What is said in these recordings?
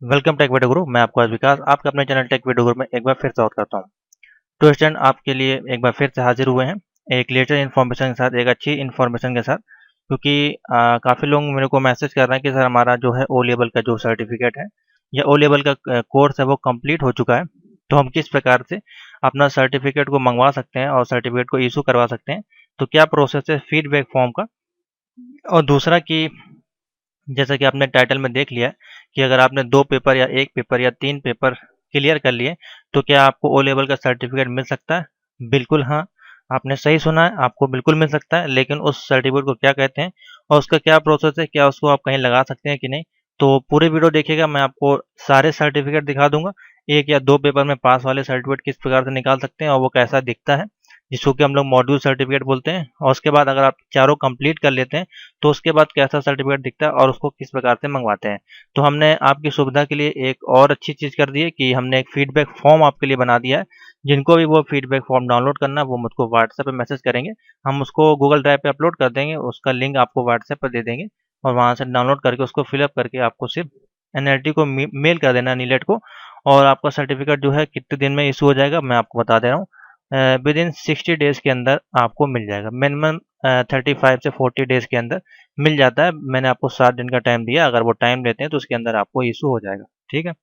Welcome take video गुरु। मैं आपको आज विकास आपके अपने चैनल टेक वीडियो गुरु में एक बार फिर से स्वागत करता हूँ। तो स्टूडेंट आपके लिए एक बार फिर से हाजिर हुए हैं एक लेटेस्ट इन्फॉर्मेशन के साथ, एक अच्छी इन्फॉर्मेशन के साथ, क्योंकि काफ़ी लोग मेरे को मैसेज कर रहे हैं कि सर हमारा जो है ओ लेवल का जो सर्टिफिकेट है या ओ लेवल का कोर्स है वो कंप्लीट हो चुका है, तो हम किस प्रकार से अपना सर्टिफिकेट को मंगवा सकते हैं और सर्टिफिकेट को इशू करवा सकते हैं। तो क्या प्रोसेस है फीडबैक फॉर्म का, और दूसरा कि जैसा कि आपने टाइटल में देख लिया कि अगर आपने 2 पेपर या 1 पेपर या 3 पेपर क्लियर कर लिए तो क्या आपको ओ लेवल का सर्टिफिकेट मिल सकता है? बिल्कुल हाँ, आपने सही सुना है, आपको बिल्कुल मिल सकता है। लेकिन उस सर्टिफिकेट को क्या कहते हैं और उसका क्या प्रोसेस है, क्या उसको आप कहीं लगा सकते हैं कि नहीं? तो पूरे वीडियो देखिएगा, मैं आपको सारे सर्टिफिकेट दिखा दूँगा। 1 या 2 पेपर में पास वाले सर्टिफिकेट किस प्रकार से निकाल सकते हैं और वो कैसा दिखता है, जिसको कि हम लोग मॉड्यूल सर्टिफिकेट बोलते हैं। और उसके बाद अगर आप चारों कंप्लीट कर लेते हैं तो उसके बाद कैसा सर्टिफिकेट दिखता है और उसको किस प्रकार से मंगवाते हैं। तो हमने आपकी सुविधा के लिए एक और अच्छी चीज़ कर दी है कि हमने एक फीडबैक फॉर्म आपके लिए बना दिया है। जिनको भी वो फीडबैक फॉर्म डाउनलोड करना है वो मुझको व्हाट्सएप पे मैसेज करेंगे, हम उसको गूगल ड्राइव पे अपलोड कर देंगे, उसका लिंक आपको व्हाट्सएप पर दे देंगे और वहाँ से डाउनलोड करके उसको फिलअप करके आपको सिर्फ एनआईटी को मेल कर देना है, नीलेट को। और आपका सर्टिफिकेट जो है कितने दिन में इशू हो जाएगा मैं आपको बता दे रहा हूँ। विद इन 60 डेज़ के अंदर आपको मिल जाएगा। मिनिमम 35 से 40 डेज़ के अंदर मिल जाता है। मैंने आपको 7 दिन का टाइम दिया, अगर वो टाइम लेते हैं तो उसके अंदर आपको इशू हो जाएगा। ठीक है?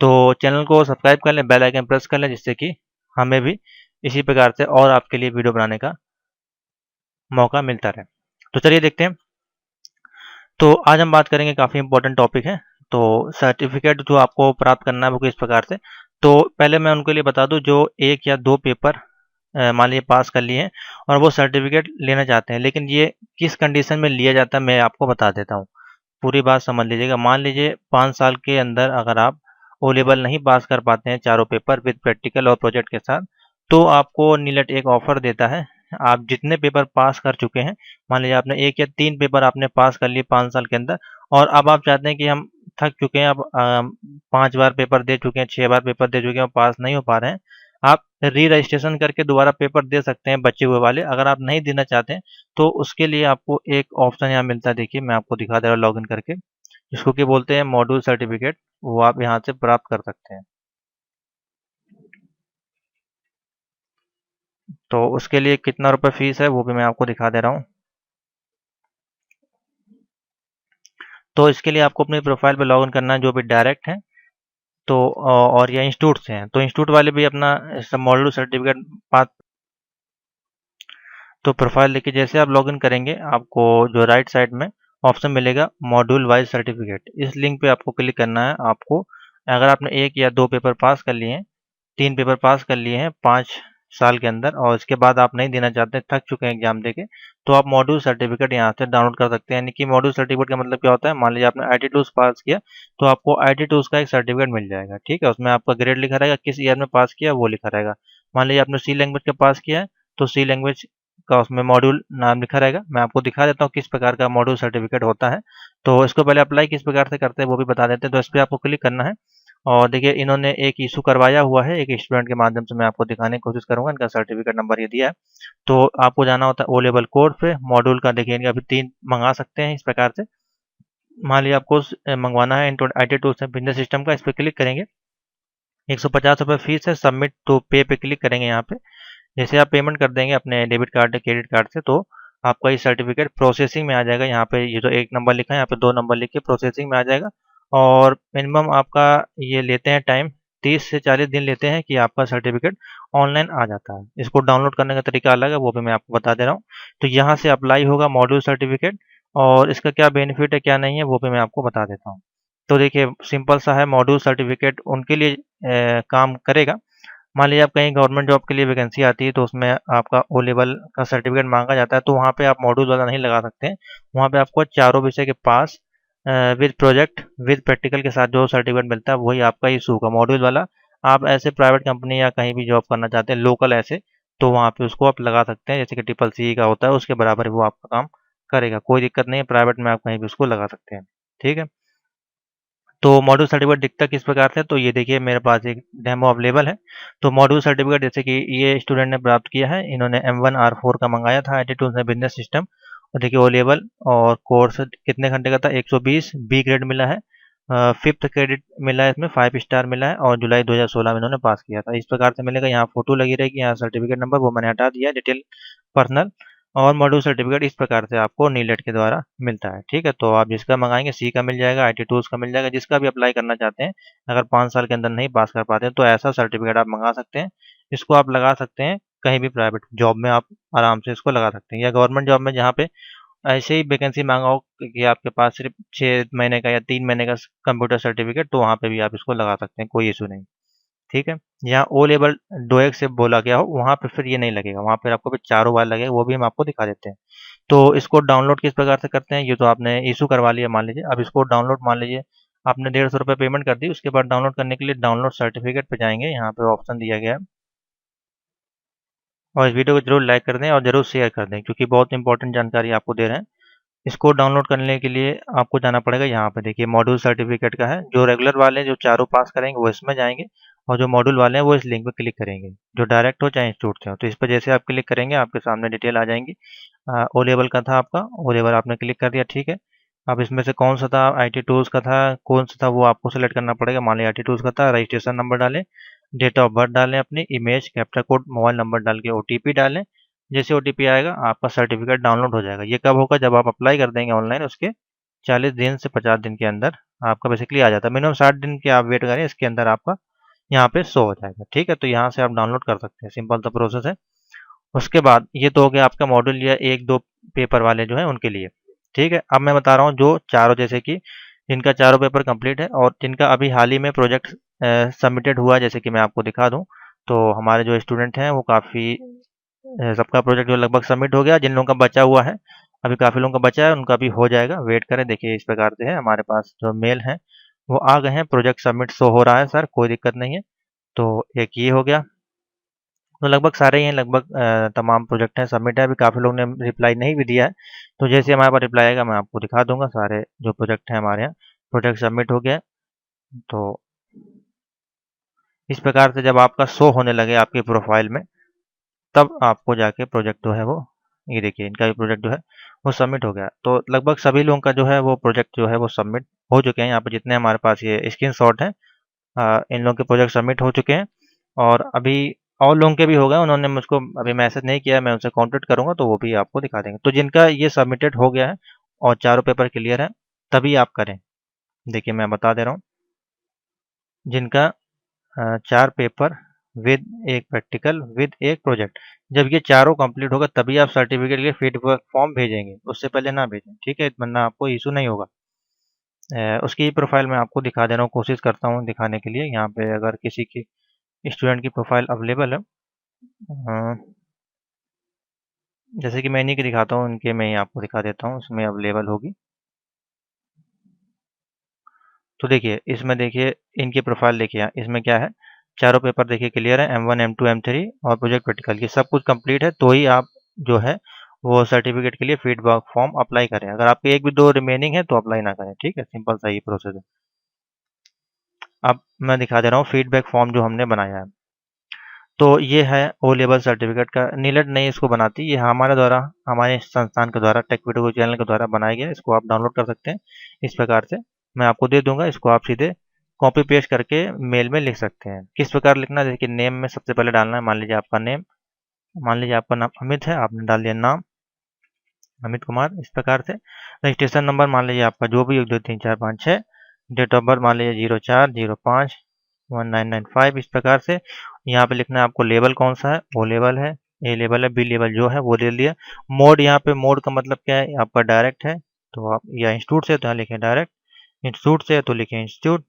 तो चैनल को सब्सक्राइब कर लें, बेल आइकन प्रेस कर लें, जिससे कि हमें भी इसी प्रकार से और आपके लिए वीडियो बनाने का मौका मिलता रहे। तो चलिए देखते हैं। तो आज हम बात करेंगे, काफ़ी इंपॉर्टेंट टॉपिक है। तो सर्टिफिकेट जो आपको प्राप्त करना है वो किस प्रकार से। तो पहले मैं उनके लिए बता दूं जो 1 या 2 पेपर मान लीजिए पास कर लिए हैं और वो सर्टिफिकेट लेना चाहते हैं, लेकिन ये किस कंडीशन में लिया जाता है मैं आपको बता देता हूँ। पूरी बात समझ लीजिएगा। मान लीजिए 5 साल के अंदर अगर आप ओ लेवल नहीं पास कर पाते हैं चारों पेपर विद प्रैक्टिकल और प्रोजेक्ट के साथ, तो आपको नीलेट एक ऑफर देता है। आप जितने पेपर पास कर चुके हैं, मान लीजिए आपने 1 या 3 पेपर आपने पास कर लिए 5 साल के अंदर, और अब आप चाहते हैं कि हम थक चुके हैं, अब 5 बार पेपर दे चुके हैं, 6 बार पेपर दे चुके हैं, पास नहीं हो पा रहे हैं। आप री रजिस्ट्रेशन करके दोबारा पेपर दे सकते हैं बचे हुए वाले। अगर आप नहीं देना चाहते हैं तो उसके लिए आपको एक ऑप्शन यहाँ मिलता है, देखिए मैं आपको दिखा दे रहा हूँ लॉगिन करके, जिसको कि बोलते हैं मॉड्यूल सर्टिफिकेट। वो आप यहाँ से प्राप्त कर सकते हैं। तो उसके लिए कितना रुपये फीस है वो भी मैं आपको दिखा दे रहा हूँ। तो इसके लिए आपको अपनी प्रोफाइल पे लॉगिन करना है, जो भी डायरेक्ट है तो, और या इंस्टीट्यूट से हैं तो इंस्टीट्यूट वाले भी अपना सब मॉड्यूल सर्टिफिकेट पास। तो प्रोफाइल लेके जैसे आप लॉगिन करेंगे, आपको जो राइट साइड में ऑप्शन मिलेगा मॉड्यूल वाइज सर्टिफिकेट, इस लिंक पे आपको क्लिक करना है। आपको अगर आपने 1 या 2 पेपर पास कर लिए हैं, 3 पेपर पास कर लिए हैं 5 साल के अंदर और इसके बाद आप नहीं देना चाहते, थक चुके हैं एग्जाम देके, तो आप मॉड्यूल सर्टिफिकेट यहाँ से डाउनलोड कर सकते हैं। यानी कि मॉड्यूल सर्टिफिकेट का मतलब क्या होता है, मान लीजिए आपने आई टी टूल्स पास किया तो आपको आई टी टूल्स का एक सर्टिफिकेट मिल जाएगा। ठीक है? उसमें आपका ग्रेड लिखा रहेगा, किस ईयर में पास किया वो लिखा रहेगा। मान लीजिए आपने सी लैंग्वेज का पास किया है तो सी लैंग्वेज का उसमें मॉड्यूल नाम लिखा रहेगा। मैं आपको दिखा देता हूँ किस प्रकार का मॉड्यूल सर्टिफिकेट होता है। तो इसको पहले अप्लाई किस प्रकार से करते हैं वो भी बता देते हैं। तो इस पर आपको क्लिक करना है और देखिए इन्होंने एक इशू करवाया हुआ है एक स्टूडेंट के माध्यम से, मैं आपको दिखाने की कोशिश करूंगा। इनका सर्टिफिकेट नंबर ये दिया है। तो आपको जाना होता है ओ लेवल कोर्स पे, मॉड्यूल का देखिए इनका अभी 3 मंगा सकते हैं इस प्रकार से। मान लीजिए आपको मंगवाना है I T tools business system का, इस पर क्लिक करेंगे। 150 रुपये फीस है, सबमिट टू पे पे क्लिक करेंगे यहाँ पे। जैसे आप पेमेंट कर देंगे अपने डेबिट कार्ड या क्रेडिट कार्ड से, तो आपका ये सर्टिफिकेट प्रोसेसिंग में आ जाएगा। यहाँ पे ये जो 1 नंबर लिखा है यहाँ पे 2 नंबर लिख के प्रोसेसिंग में आ जाएगा। और मिनिमम आपका ये लेते हैं टाइम 30 से 40 दिन लेते हैं कि आपका सर्टिफिकेट ऑनलाइन आ जाता है। इसको डाउनलोड करने का तरीका अलग है, वो भी मैं आपको बता दे रहा हूँ। तो यहाँ से अप्लाई होगा मॉड्यूल सर्टिफिकेट, और इसका क्या बेनिफिट है क्या नहीं है वो भी मैं आपको बता देता हूँ। तो देखिए सिंपल सा है, मॉड्यूल सर्टिफिकेट उनके लिए काम करेगा। मान लीजिए आप कहीं गवर्नमेंट जॉब के लिए वैकेंसी आती है तो उसमें आपका ओ लेवल का सर्टिफिकेट मांगा जाता है, तो वहाँ पे आप मॉड्यूल वाला नहीं लगा सकते हैं। वहाँ पे आपको चारों विषय के पास विद प्रोजेक्ट विद प्रैक्टिकल के साथ जो सर्टिफिकेट मिलता है वही आपका इशू होगा। मॉड्यूल वाला आप ऐसे प्राइवेट कंपनी या कहीं भी जॉब करना चाहते हैं लोकल ऐसे, तो वहाँ पे उसको आप लगा सकते हैं, जैसे कि ट्रिपल सी का होता है उसके बराबर वो आपका काम करेगा। कोई दिक्कत नहीं है, प्राइवेट में आप कहीं भी उसको लगा सकते हैं। ठीक है? तो मॉड्यूल सर्टिफिकेट दिखता किस प्रकार से, तो ये देखिए मेरे पास एक डेमो अवेलेबल है। तो मॉड्यूल सर्टिफिकेट जैसे कि ये स्टूडेंट ने प्राप्त किया है, इन्होंने M1R4 का मंगाया था आई टूल्स में बिजनेस सिस्टम, और देखिए ओ लेवल और कोर्स कितने घंटे का था, 120 बी ग्रेड मिला है। 5th क्रेडिट मिला है, इसमें 5 स्टार मिला है और जुलाई 2016 में इन्होंने पास किया था। इस प्रकार से मिलेगा, यहाँ फोटो लगी रहेगी, यहाँ सर्टिफिकेट नंबर वो मैंने हटा दिया, डिटेल पर्सनल और मॉड्यूल सर्टिफिकेट इस प्रकार से आपको नीलेट के द्वारा मिलता है। ठीक है, तो आप जिसका मंगाएंगे सी का मिल जाएगा, IT टूल्स का मिल जाएगा, जिसका भी अप्लाई करना चाहते हैं। अगर 5 साल के अंदर नहीं पास कर पाते हैं तो ऐसा सर्टिफिकेट आप मंगा सकते हैं। इसको आप लगा सकते हैं कहीं भी प्राइवेट जॉब में, आप आराम से इसको लगा सकते हैं, या गवर्नमेंट जॉब में जहाँ पे ऐसे ही वैकेंसी मांगा हो कि आपके पास सिर्फ 6 महीने का या 3 महीने का कंप्यूटर सर्टिफिकेट, तो वहाँ पे भी आप इसको लगा सकते हैं, कोई इशू नहीं। ठीक है, यहाँ ओ लेवल डोएक से बोला गया हो वहाँ पे फिर ये नहीं लगेगा, वहाँ पर आपको फिर चारों बार लगेगा, वो भी हम आपको दिखा देते हैं। तो इसको डाउनलोड किस प्रकार से करते हैं, ये तो आपने इशू करवा लिया मान लीजिए। अब इसको डाउनलोड मान लीजिए आपने 150 रुपये पेमेंट कर दी, उसके बाद डाउनलोड करने के लिए डाउनलोड सर्टिफिकेट पे जाएंगे, यहाँ पे ऑप्शन दिया गया है। और इस वीडियो को जरूर लाइक कर दें और जरूर शेयर कर दें, क्योंकि बहुत इंपॉर्टेंट जानकारी आपको दे रहे हैं। इसको डाउनलोड करने के लिए आपको जाना पड़ेगा, यहाँ पे देखिए मॉड्यूल सर्टिफिकेट का है। जो रेगुलर वाले जो चारों पास करेंगे वो इसमें जाएंगे, और जो मॉड्यूल वाले हैं वो इस लिंक पे क्लिक करेंगे, जो डायरेक्ट हो चाहे इंस्टीट्यूट से हो। तो इस पर जैसे आप क्लिक करेंगे आपके सामने डिटेल आ जाएंगी। ओ लेवल का था आपका, ओ लेवल आपने क्लिक कर दिया, ठीक है। अब इसमें से कौन सा था, IT टूल्स का था, कौन सा था वो आपको सेलेक्ट करना पड़ेगा। मान लीजिए IT टूल्स का था, रजिस्ट्रेशन नंबर डालें, डेट ऑफ बर्थ डालें, अपनी image captcha code mobile number डाल के OTP डालें। जैसे OTP आएगा आपका सर्टिफिकेट डाउनलोड हो जाएगा। ये कब होगा, जब आप अप्लाई कर देंगे ऑनलाइन, उसके 40 दिन से 50 दिन के अंदर आपका बेसिकली आ जाता है। मिनिमम 60 दिन के आप वेट करें, इसके अंदर आपका यहाँ पे शो हो जाएगा। ठीक है, तो यहाँ से आप डाउनलोड कर सकते हैं, सिंपल सा प्रोसेस है। उसके बाद ये तो हो गया आपका मॉड्यूल या 1-2 पेपर वाले जो हैं उनके लिए। ठीक है, अब मैं बता रहा हूँ जो चारों, जैसे कि जिनका चारों पेपर कंप्लीट है और जिनका अभी हाल ही में प्रोजेक्ट सबमिटेड हुआ है, जैसे कि मैं आपको दिखा दूँ। तो हमारे जो स्टूडेंट हैं वो काफ़ी सबका प्रोजेक्ट जो लगभग सबमिट हो गया। जिन लोगों का बचा हुआ है, अभी काफ़ी लोगों का बचा है, उनका भी हो जाएगा, वेट करें। देखिए इस प्रकार से है, हमारे पास जो मेल हैं वो आ गए हैं, प्रोजेक्ट सबमिट शो हो रहा है सर, कोई दिक्कत नहीं है। तो एक ये हो गया, तो लगभग सारे ही हैं, लगभग तमाम प्रोजेक्ट हैं सबमिट है। अभी काफ़ी लोगों ने रिप्लाई नहीं भी दिया है, तो जैसे हमारे पास रिप्लाई आएगा मैं आपको दिखा दूंगा। सारे जो प्रोजेक्ट हैं हमारे यहाँ, प्रोजेक्ट सबमिट हो गया। तो इस प्रकार से जब आपका शो होने लगे आपकी प्रोफाइल में, तब आपको जाके प्रोजेक्ट जो है वो, ये देखिए इनका भी प्रोजेक्ट जो है वो सबमिट हो गया। तो लगभग सभी लोगों का जो है वो प्रोजेक्ट जो है वो सबमिट हो चुके हैं। यहाँ पे जितने हमारे पास ये स्क्रीनशॉट हैं, इन लोगों के प्रोजेक्ट सबमिट हो चुके हैं। और अभी और लोगों के भी हो गए, उन्होंने मुझको अभी मैसेज नहीं किया, मैं उनसे कॉन्टेक्ट करूंगा तो वो भी आपको दिखा देंगे। तो जिनका ये सबमिटेड हो गया है और चारों पेपर क्लियर है, तभी आप करें। देखिए मैं बता दे रहा हूँ, जिनका 4 पेपर विद एक प्रैक्टिकल विद एक प्रोजेक्ट, जब ये चारों कंप्लीट होगा तभी आप सर्टिफिकेट के लिए फीडबैक फॉर्म भेजेंगे, उससे पहले ना भेजें। ठीक है, वरना आपको इशू नहीं होगा। उसकी प्रोफाइल मैं आपको दिखा दे रहा हूँ, कोशिश करता हूँ दिखाने के लिए। यहाँ पे अगर किसी की स्टूडेंट की प्रोफाइल अवेलेबल है, जैसे कि मैं इन्हीं की दिखाता हूँ, उनके मैं ही आपको दिखा देता हूँ, उसमें अवेलेबल होगी। तो देखिए इसमें, देखिए इनकी प्रोफाइल देखिए, इसमें क्या है, चारों पेपर देखिए क्लियर है, M1 M2 M3 और प्रोजेक्ट प्रैक्टिकल, ये सब कुछ कंप्लीट है, तो ही आप जो है वो सर्टिफिकेट के लिए फीडबैक फॉर्म अप्लाई करें। अगर आपके एक भी दो रिमेनिंग है तो अप्लाई ना करें। ठीक है, सिंपल सा ये प्रोसेस है। अब मैं दिखा दे रहा हूँ फीडबैक फॉर्म जो हमने बनाया है। तो ये है ओ लेवल सर्टिफिकेट का, नीलेट नहीं इसको बनाती, ये हमारे द्वारा, हमारे संस्थान के द्वारा, टेक वीडियो चैनल के द्वारा बनाया गया। इसको आप डाउनलोड कर सकते हैं इस प्रकार से, मैं आपको दे दूंगा। इसको आप सीधे कॉपी पेस्ट करके मेल में लिख सकते हैं। किस प्रकार लिखना है, देखिए नेम में सबसे पहले डालना है, मान लीजिए आपका नेम, मान लीजिए आपका नाम अमित है, आपने डाल दिया नाम अमित कुमार इस प्रकार से। रजिस्ट्रेशन नंबर मान लीजिए आपका जो भी 1 2 3 4 5 6, डेट ऑफ बर्थ मान लीजिए 04/05/1995 इस प्रकार से। यहाँ पे लिखना है आपको लेवल कौन सा है, ओ लेवल है, ए लेवल है, बी लेवल जो है वो ले लिया। मोड, यहाँ पे मोड का मतलब क्या है, आपका डायरेक्ट है तो आप, या इंस्टीट्यूट से तो यहाँ लिखें डायरेक्ट, इंस्टीट्यूट से तो लिखें इंस्टीट्यूट।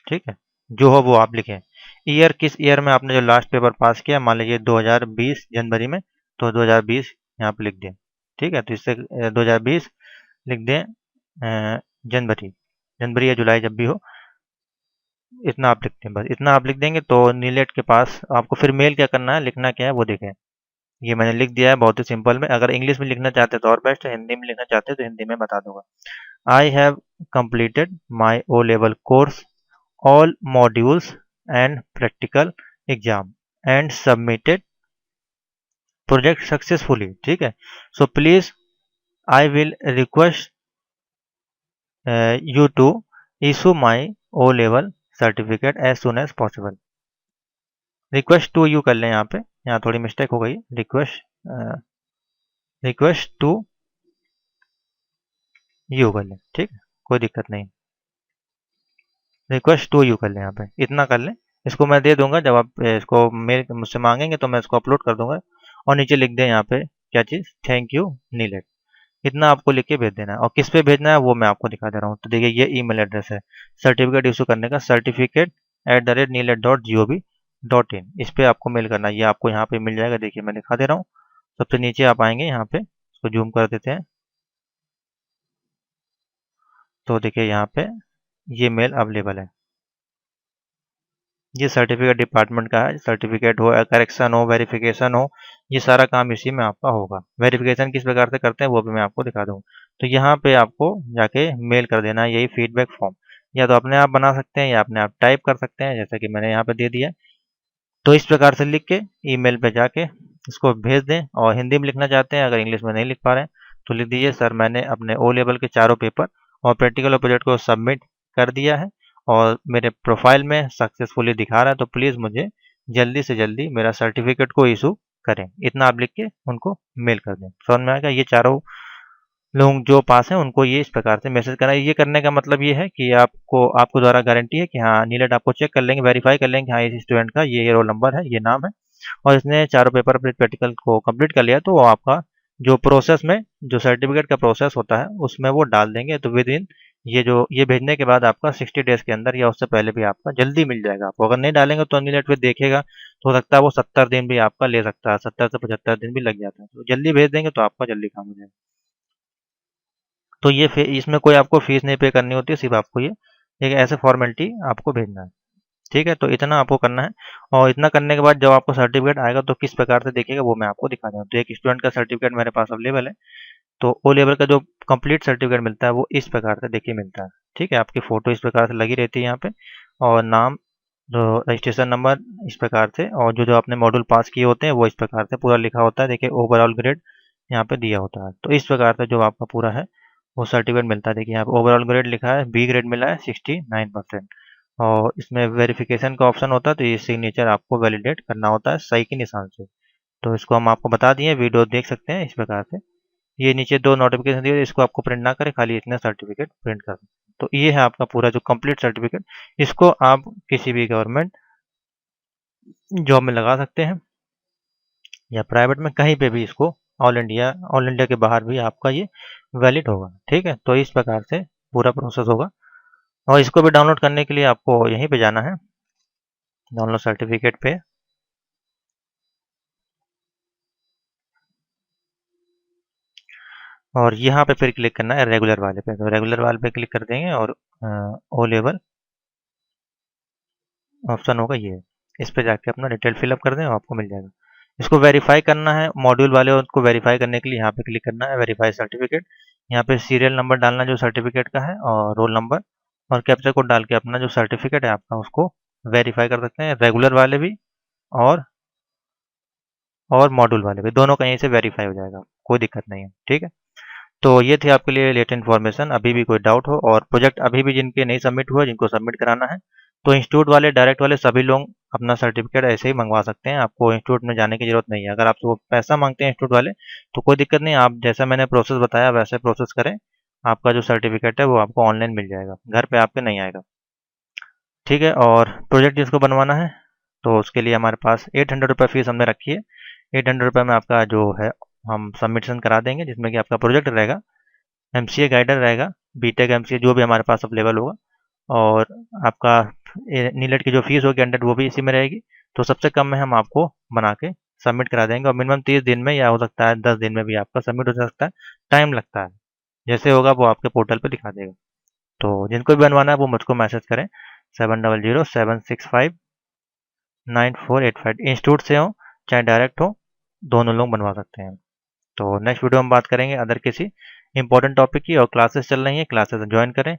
ठीक है, जो हो वो आप लिखें। ईयर, किस ईयर में आपने जो लास्ट पेपर पास किया, मान लीजिए 2020 जनवरी में, तो 2020 यहाँ पे लिख दें। ठीक है, तो इससे 2020 लिख दें, जनवरी, जनवरी या जुलाई जब भी हो, इतना आप लिखते हैं, बस इतना आप लिख देंगे। तो नीलेट के पास आपको फिर मेल क्या करना है, लिखना क्या है वो देखें। ये मैंने लिख दिया है बहुत ही सिंपल में। अगर इंग्लिश में लिखना चाहते तो और बेस्ट है, हिंदी में लिखना चाहते तो हिंदी में बता दूंगा। I have completed my O level course, all modules and practical exam and submitted project successfully। ठीक है, so please I will request you to issue my O level certificate as soon as possible। Request to you कर लें, यहाँ थोड़ी mistake हो गई, request to you कर लें, ठीक है, कोई दिक्कत नहीं, रिक्वेस्ट टू यू कर लें, यहाँ पे इतना कर लें। इसको मैं दे दूंगा, जब आप इसको मेरे मुझसे मांगेंगे तो मैं इसको अपलोड कर दूंगा, और नीचे लिख दें यहाँ पे क्या चीज़, थैंक यू नीलेट, इतना आपको लिख के भेज देना है। और किस पे भेजना है वो मैं आपको दिखा दे रहा हूँ। तो देखिए ये ईमेल एड्रेस है सर्टिफिकेट इशू करने का, certificate@neelet.gov.in, इस पे आपको मेल करना है। ये आपको यहाँ पे मिल जाएगा, देखिए मैं दिखा दे रहा हूँ। सबसे नीचे आप आएंगे, यहाँ पे इसको जूम कर देते हैं, तो देखिए यहाँ पे ये मेल अवेलेबल है। ये सर्टिफिकेट डिपार्टमेंट का है, सर्टिफिकेट हो, करेक्शन हो, वेरिफिकेशन हो, ये सारा काम इसी में आपका होगा। वेरिफिकेशन किस प्रकार से करते हैं वो भी मैं आपको दिखा दूँ। तो यहाँ पे आपको जाके मेल कर देना है यही फीडबैक फॉर्म, या तो अपने आप बना सकते हैं या अपने आप टाइप कर सकते हैं, जैसा कि मैंने यहाँ पे दे दिया। तो इस प्रकार से लिख के ईमेल पे जाके इसको भेज दें। और हिंदी में लिखना चाहते हैं, अगर इंग्लिश में नहीं लिख पा रहे हैं तो लिख दीजिए, सर मैंने अपने ओ लेवल के चारों पेपर और प्रैक्टिकल और प्रोजेक्ट को सबमिट कर दिया है और मेरे प्रोफाइल में सक्सेसफुली दिखा रहा है, तो प्लीज़ मुझे जल्दी से जल्दी मेरा सर्टिफिकेट को इशू करें। इतना आप लिख के उनको मेल कर दें। समझ में आएगा? ये चारों लोग जो पास हैं उनको ये इस प्रकार से मैसेज करना है। ये करने का मतलब ये है कि आपको द्वारा गारंटी है कि हाँ नीलेट आपको चेक कर लेंगे, वेरीफाई कर लेंगे कि हाँ इस स्टूडेंट का ये रोल नंबर है, ये नाम है और इसने चारों पेपर अपने प्रैक्टिकल को कंप्लीट कर लिया, तो वो आपका जो प्रोसेस में जो सर्टिफिकेट का प्रोसेस होता है उसमें वो डाल देंगे। तो विद इन ये भेजने के बाद आपका 60 डेज के अंदर या उससे पहले भी आपका जल्दी मिल जाएगा। आपको अगर नहीं डालेंगे तो नीलेट फिर देखेगा, तो हो सकता है वो 70 दिन भी आपका ले सकता है, 70 से 75 दिन भी लग जाता है। तो जल्दी भेज देंगे तो आपका जल्दी काम हो जाएगा। तो ये इसमें कोई आपको फीस नहीं पे करनी होती है, सिर्फ आपको ये एक ऐसे फॉर्मेलिटी आपको भेजना है। ठीक है, तो इतना आपको करना है। और इतना करने के बाद जब आपको सर्टिफिकेट आएगा तो किस प्रकार से देखिएगा वो मैं आपको दिखा दूँ। तो एक स्टूडेंट का सर्टिफिकेट मेरे पास अवेलेबल है। तो ओ लेवल का जो कंप्लीट सर्टिफिकेट मिलता है वो इस प्रकार से देखिए मिलता है। ठीक है, आपकी फ़ोटो इस प्रकार से लगी रहती है यहाँ पे, और नाम, जो रजिस्ट्रेशन नंबर इस प्रकार से, और जो जो आपने मॉड्यूल पास किए होते हैं वो इस प्रकार से पूरा लिखा होता है। देखिए ओवरऑल ग्रेड यहाँ पे दिया होता है। तो इस प्रकार से जो आपका पूरा है वो सर्टिफिकेट मिलता है। देखिए यहाँ पे ओवरऑल ग्रेड लिखा है, बी ग्रेड मिला है 69%। और इसमें वेरिफिकेशन का ऑप्शन होता है, तो ये सिग्नेचर आपको वैलिडेट करना होता है सही के निशान से। तो इसको हम आपको बता दिए, वीडियो देख सकते हैं इस प्रकार से। ये नीचे 2 नोटिफिकेशन दिए, इसको आपको प्रिंट ना करें, खाली इतना सर्टिफिकेट प्रिंट कर दें। तो ये है आपका पूरा जो कंप्लीट सर्टिफिकेट। इसको आप किसी भी गवर्नमेंट जॉब में लगा सकते हैं या प्राइवेट में, कहीं पे भी इसको ऑल इंडिया के बाहर भी आपका ये वैलिड होगा। ठीक है, तो इस प्रकार से पूरा प्रोसेस होगा। और इसको भी डाउनलोड करने के लिए आपको यहीं पे जाना है, डाउनलोड सर्टिफिकेट पे, और यहाँ पे फिर क्लिक करना है रेगुलर वाले पे। तो रेगुलर वाले पे क्लिक कर देंगे और ओ लेवल ऑप्शन होगा ये, इस पे जाके अपना डिटेल फिलअप कर दें और आपको मिल जाएगा। इसको वेरीफाई करना है मॉड्यूल वाले, उनको वेरीफाई करने के लिए यहाँ पे क्लिक करना है वेरीफाई सर्टिफिकेट। यहाँ पे सीरियल नंबर डालना जो सर्टिफिकेट का है, और रोल नंबर और कैप्चा कोड डाल के अपना जो सर्टिफिकेट है आपका उसको वेरीफाई कर सकते हैं। रेगुलर वाले भी और मॉड्यूल वाले भी, दोनों कहीं से वेरीफाई हो जाएगा, कोई दिक्कत नहीं है। ठीक है, तो ये थी आपके लिए लेटेस्ट इन्फॉर्मेशन। अभी भी कोई डाउट हो और प्रोजेक्ट अभी भी जिनके नहीं सबमिट हुआ, जिनको सबमिट कराना है, तो इंस्टीट्यूट वाले, डायरेक्ट वाले सभी लोग अपना सर्टिफिकेट ऐसे ही मंगवा सकते हैं। आपको इंस्टीट्यूट में जाने की जरूरत नहीं है। अगर आपसे वो पैसा मांगते हैं इंस्टीट्यूट वाले तो कोई दिक्कत नहीं, आप जैसा मैंने प्रोसेस बताया वैसे प्रोसेस करें, आपका जो सर्टिफिकेट है वो आपको ऑनलाइन मिल जाएगा, घर पे आपके नहीं आएगा। ठीक है, और प्रोजेक्ट जिसको बनवाना है तो उसके लिए हमारे पास 800 रुपये फीस हमने रखी है। 800 रुपये में आपका जो है हम सबमिशन करा देंगे, जिसमें कि आपका प्रोजेक्ट रहेगा, एमसीए गाइडर रहेगा, बीटेक एमसीए जो भी हमारे पास अवेलेबल होगा, और आपका नीलेट की जो फीस होगी 100 वो भी इसी में रहेगी। तो सबसे कम में हम आपको बना के सबमिट करा देंगे, और मिनिमम 30 दिन में, या हो सकता है 10 दिन में भी आपका सबमिट हो सकता है, टाइम लगता है। जैसे होगा वो आपके पोर्टल पे दिखा देगा। तो जिनको भी बनवाना है वो मुझको मैसेज करें 7007659485। इंस्टीट्यूट से हो चाहे डायरेक्ट हो, दोनों लोग बनवा सकते हैं। तो नेक्स्ट वीडियो में बात करेंगे अदर किसी इंपॉर्टेंट टॉपिक की, और क्लासेस चल रही हैं, क्लासेस ज्वाइन करें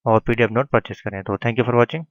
और पीडीएफ नोट परचेज करें। तो थैंक यू फॉर वॉचिंग।